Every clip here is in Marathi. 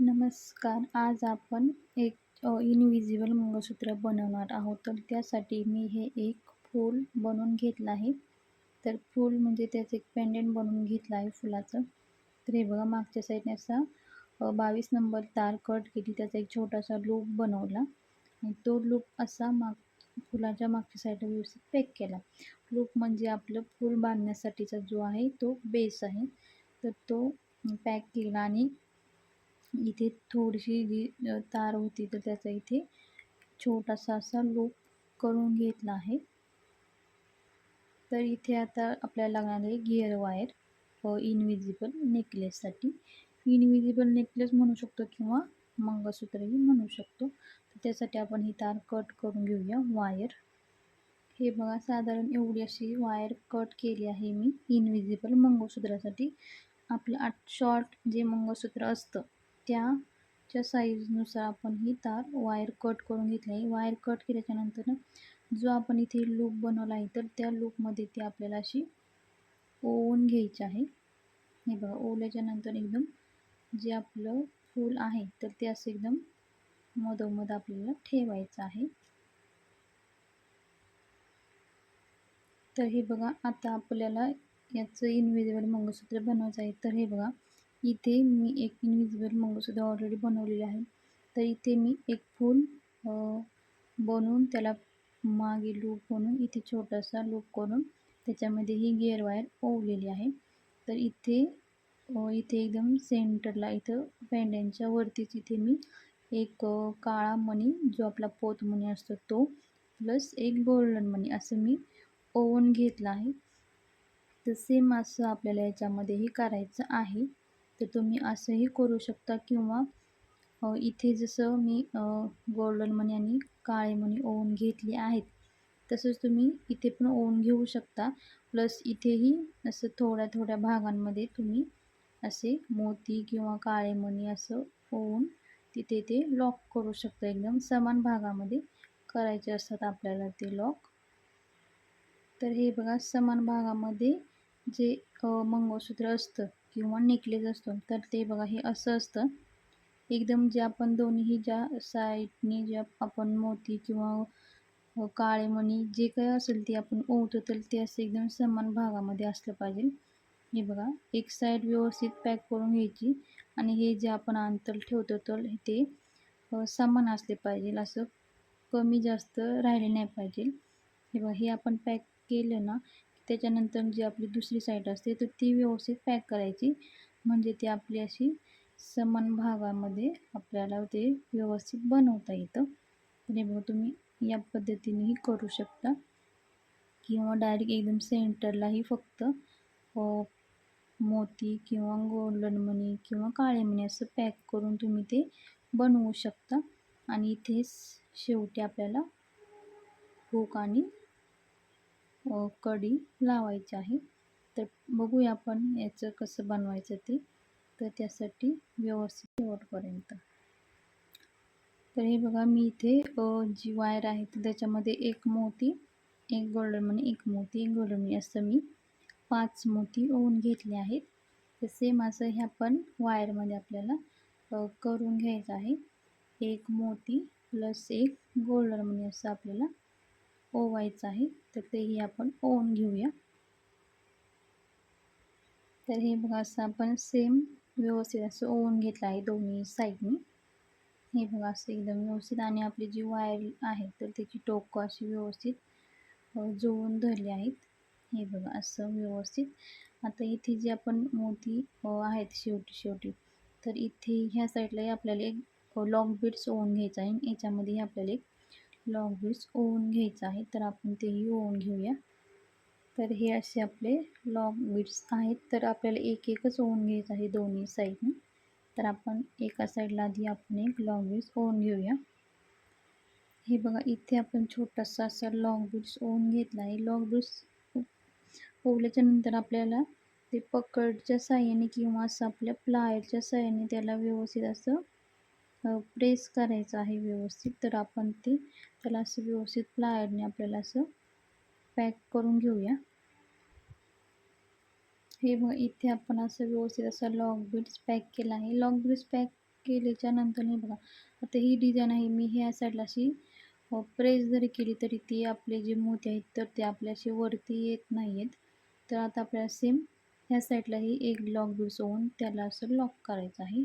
नमस्कार. आज आपण एक इनविजिबल मंगळसूत्र बनवणार आहोत. तर त्यासाठी मी हे एक फूल बनवून घेतलं आहे. तर फूल म्हणजे त्याचं एक पेंडंट बनवून घेतलं आहे फुलाचं. तर हे बघा मागच्या साईडने असा 22 नंबर तार कट केली. त्याचा एक छोटासा लूप बनवला आणि तो लूप असा फुलाच्या मागच्या साईडला व्यवस्थित पॅक केला. लूप म्हणजे आपलं फूल बांधण्यासाठीचा जो आहे तो बेस आहे. तर तो पॅक केला आणि इथे थोडीशी जी तार होती तर त्याचा इथे छोटासा असा लूप करून घेतला आहे. तर इथे आता आपल्याला लागणार आहे गिअर वायर इनविजिबल नेकलेससाठी. इनविजिबल नेकलेस म्हणू शकतो किंवा मंगळसूत्रही म्हणू शकतो. तर त्यासाठी आपण ही तार कट करून घेऊया वायर. हे बघा साधारण एवढी अशी वायर कट केली आहे मी इनविजिबल मंगळसूत्रासाठी. आपलं शॉर्ट जे मंगळसूत्र असतं त्याच्या साईजनुसार आपण ही तार वायर कट करून घेतली आहे. वायर कट केल्याच्यानंतर जो आपण इथे लूप बनवला आहे तर त्या लूपमध्ये ती आपल्याला अशी ओवून घ्यायची आहे. हे बघा ओवल्याच्यानंतर एकदम जे आपलं फूल आहे तर ते असं एकदम मधोमध आपल्याला ठेवायचं आहे. तर हे बघा आता आपल्याला याचं इनविजिबल मंगळसूत्र बनवायचं आहे. तर हे बघा इथे मी एक इनविजिबल मंगळसूत्र ऑलरेडी बनवलेले आहे. तर इथे मी एक फूल बनवून त्याला मागे लूप बनवून इथे छोटासा लूप करून त्याच्यामध्ये ही गिअर वायर ओवलेली आहे. तर इथे एकदम सेंटरला इथं पेंडंटच्या वरतीच इथे मी एक काळा मणी जो आपला पोतमणी असतो तो प्लस एक गोल्डन मणी असं मी ओवून घेतला आहे. तर सेम असं आपल्याला याच्यामध्येही करायचं आहे. तर तुम्ही असंही करू शकता किंवा इथे जसं मी गोल्डन मणी आणि काळे मणी ओवून घेतले आहेत तसंच तुम्ही इथे पण ओवून घेऊ शकता. प्लस इथेही असं थोड्या थोड्या भागांमध्ये तुम्ही असे मोती किंवा काळे मणी असं ओवून तिथे ते लॉक करू शकता. एकदम समान भागामध्ये करायचे असतात आपल्याला ते लॉक. तर हे बघा समान भागामध्ये जे मंगळसूत्र असतं किंवा नेकलेस असतो तर ते बघा हे असं असतं. एकदम जे आपण दोन्ही ज्या साईडने जे आपण मोती किंवा काळे मणी जे काही असेल ते आपण ओवतो तर ते असं एकदम समान भागामध्ये असलं पाहिजे. हे बघा एक साईड व्यवस्थित पॅक करून घ्यायची आणि हे जे आपण अंतर ठेवतो तर ते समान असले पाहिजे. असं कमी जास्त राहिले नाही पाहिजे. हे बघा हे आपण पॅक केलं ना त्याच्यानंतर जी आपली दुसरी साईड असते तर ती व्यवस्थित पॅक करायची म्हणजे ती आपली अशी समान भागामध्ये आपल्याला ते व्यवस्थित बनवता येतं. तर बघा तुम्ही या पद्धतीनेही करू शकता किंवा डायरेक्ट एकदम सेंटरलाही फक्त मोती किंवा गोल्डन मणी किंवा काळे मणी असं पॅक करून तुम्ही ते बनवू शकता. आणि इथेच शेवटी आपल्याला हुक आणि कडी लावायची आहे. तर बघूया आपण याचं कसं बनवायचं ते. तर त्यासाठी व्यवस्थित शेवटपर्यंत. तर हे बघा मी इथे जी वायर आहे तर त्याच्यामध्ये एक मोती, एक गोल्डन मणी, एक मोती, एक गोल्डन मणी असं मी 5 मोती ओवून घेतले आहेत. तर सेम असं ह्या पण वायरमध्ये आपल्याला करून घ्यायचं आहे. एक मोती प्लस एक गोल्डन मणी असं आपल्याला ओवायचं आहे. तर तेही आपण ओवून घेऊया. तर हे बघा असं आपण सेम व्यवस्थित असं ओवून घेतलं आहे दोन्ही साईडनी. हे बघा असं एकदम व्यवस्थित आणि आपली जी वायर आहे तर त्याची टोकं अशी व्यवस्थित जुळवून धरली आहेत. हे बघा असं व्यवस्थित. आता इथे जे आपण मोती आहेत शेवटी तर इथे ह्या साईडलाही आपल्याला एक लॉंग बीड्स ओवून घ्यायचं आहे. याच्यामध्येही आपल्याला एक लॉंग बीड्स ओवून घ्यायचं आहे. तर आपण तेही ओवून घेऊया. तर हे असे आपले लॉंग बीड्स आहेत. तर आपल्याला एकच ओवून घ्यायचं आहे दोन्ही साईडने. तर आपण एका साईडला आधी आपण एक लॉंग बीड्स ओवून घेऊया. हे बघा इथे आपण छोटासा असा लॉंग बीड्स ओवून घेतला आहे. लॉंग बीड्स ओवल्याच्या नंतर आपल्याला ते पकडच्या साहाय्याने किंवा असं आपल्या प्लायरच्या साहाय्याने त्याला व्यवस्थित असं प्रेस करायचं आहे व्यवस्थित. तर आपण ते त्याला असं व्यवस्थित प्लायरने आपल्याला असं पॅक करून घेऊया. हे बघा इथे आपण असं व्यवस्थित असं लॉंग बीड्स पॅक केला आहे. लॉंग बीड्स पॅक केल्याच्या नंतर हे बघा, आता ही डिझाईन आहे, मी ह्या साईडला अशी प्रेस जरी केली तरी ती आपले जे मोती आहेत तर ते आपल्याशी वरती येत नाही आहेत. तर आता आपल्याला सेम ह्या साईडलाही एक लॉक बीड्स ओवून त्याला असं लॉक करायचं आहे.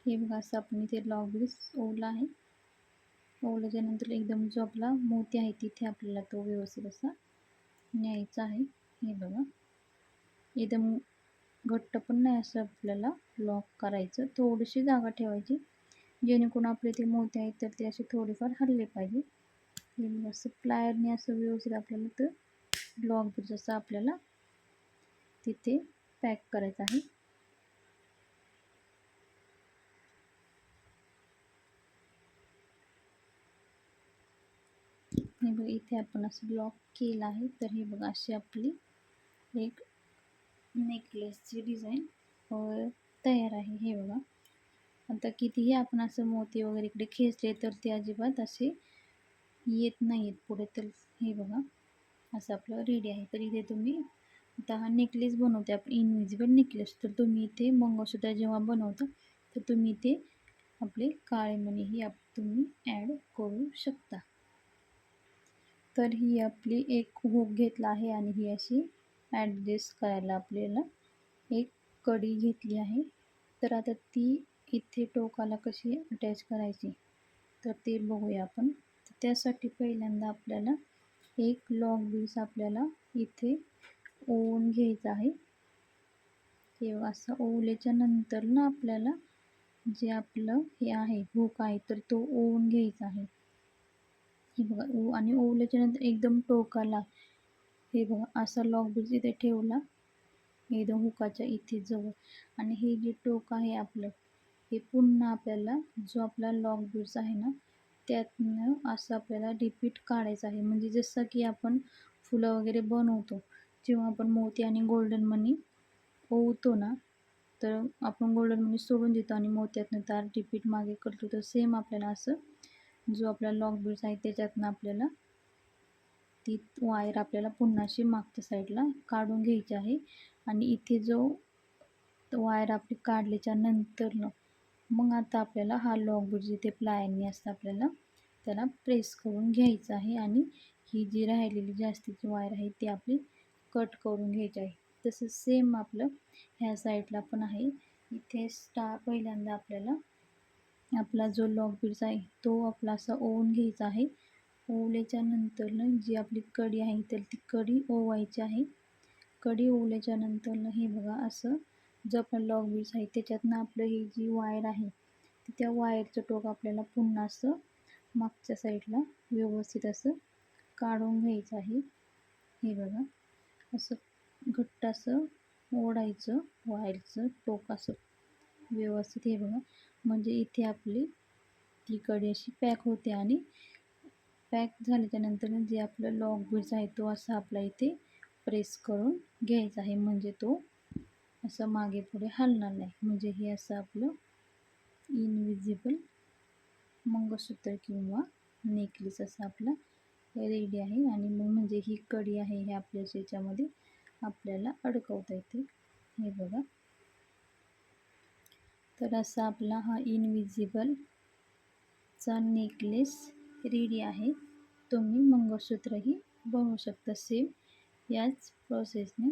हे बघा, असं आपण इथे लॉक बीड्स ओवला आहे. ओवल्याच्यानंतर एकदम जो आपला मोती आहे तिथे आपल्याला तो व्यवस्थित असा न्यायचा आहे. हे बघा, एकदम घट्ट पण नाही असं आपल्याला लॉक करायचं, थोडीशी जागा ठेवायची जेणेकरून आपले ते मोती आहेत तर ते असे थोडेफार हलले पाहिजे. हे असं प्लायरने असं व्यवस्थित आपल्याला तर लॉक बीड्स असं आपल्याला तिथे पॅक करायचं आहे. हे बघा, इथे आपण असं लॉक केलं आहे. तर हे बघा, अशी आपली एक नेकलेसची डिझाईन तयार आहे. हे बघा, आता कितीही आपण असं मोती वगैरे इकडे खेचले तर ते अजिबात असे येत नाहीत पुढे. तर हे बघा, असं आपलं रेडी आहे. तर इथे तुम्ही आता हा नेकलेस बनवते आपण, इनविजिबल नेकलेस. तर तुम्ही इथे मंगळसूत्र जेव्हा बनवता तर तुम्ही इथे आपले काळे मणीही तुम्ही ॲड करू शकता. तर ही आपली एक हुक घेतला आहे आणि ही अशी ॲडजस्ट करायला आपल्याला एक कडी घेतली आहे. तर आता ती इथे टोकाला कशी अटॅच करायची तर ते बघूया आपण. तर त्यासाठी पहिल्यांदा आपल्याला एक लॉक बीड्स आपल्याला इथे ओवून घ्यायचं आहे. हे असं ओवल्याच्या नंतर ना आपल्याला जे आपलं हे आहे हुक आहे तर तो ओवून घ्यायचा आहे. हे बघा, आणि ओवल्याच्या नंतर एकदम टोकाला हे बघा असा लॉक बीड्स इथे ठेवला एकदम हुकाच्या इथे जवळ, आणि हे जे टोक आहे आपलं हे पुन्हा आपल्याला जो आपला लॉक बीड्स आहे ना त्यातनं असं आपल्याला रिपीट काढायचं आहे. म्हणजे जसं की आपण फुलं वगैरे बनवतो जेव्हा आपण मोती आणि गोल्डन मनी ओवतो ना, तर आपण गोल्डन मनी सोडून देतो आणि मोत्यातनं तार रिपीट मागे करतो. तर सेम आपल्याला असं जो आपला लॉक बीड्स आहे त्याच्यातनं आपल्याला ती वायर आपल्याला पुन्हा अशी मागच्या साईडला काढून घ्यायची आहे. आणि इथे जो वायर आपली काढल्याच्या नंतरनं मग आता आपल्याला हा लॉक बीड्स इथे प्लायरने असं आपल्याला त्याला प्रेस करून घ्यायचं आहे. आणि ही जी राहिलेली जास्तीची वायर आहे ती आपली कट करून घ्यायची आहे. तसं सेम आपलं ह्या साईडला पण आहे. इथे पहिल्यांदा आपल्याला आपला जो लॉक बीड्स आहे तो आपला असा ओवून घ्यायचा आहे. ओवल्याच्या नंतरनं जी आपली कडी आहे तर ती कडी ओवायची आहे. कडी ओवल्याच्या नंतरनं हे बघा, असं जो आपला लॉक बीड्स आहे त्याच्यातनं आपलं ही जी वायर आहे त्या वायरचं टोक आपल्याला पुन्हा असं मागच्या साईडला व्यवस्थित असं काढून घ्यायचं आहे. हे बघा, असं घट्ट असं ओढायचं वायरचं टोक असं व्यवस्थित. हे बघा, म्हणजे इथे आपली ती कडी अशी पॅक होते. आणि पॅक झाल्याच्या नंतर जे आपलं लॉक बीड्स आहे तो असा आपला इथे प्रेस करून घ्यायचा आहे. म्हणजे तो असं मागे पुढे हलणार नाही. म्हणजे हे असं आपलं इनविजिबल मंगळसूत्र किंवा नेकलेस असं आपला रेडी आहे. आणि मग म्हणजे ही कडी आहे हे आपल्या याच्यामध्ये आपल्याला अडकवता येते. हे बघा, तर असा आपला हा इनविजिबलचा नेकलेस रेडी आहे. तुम्ही मंगळसूत्रही बनवू शकता सेम याच प्रोसेसने.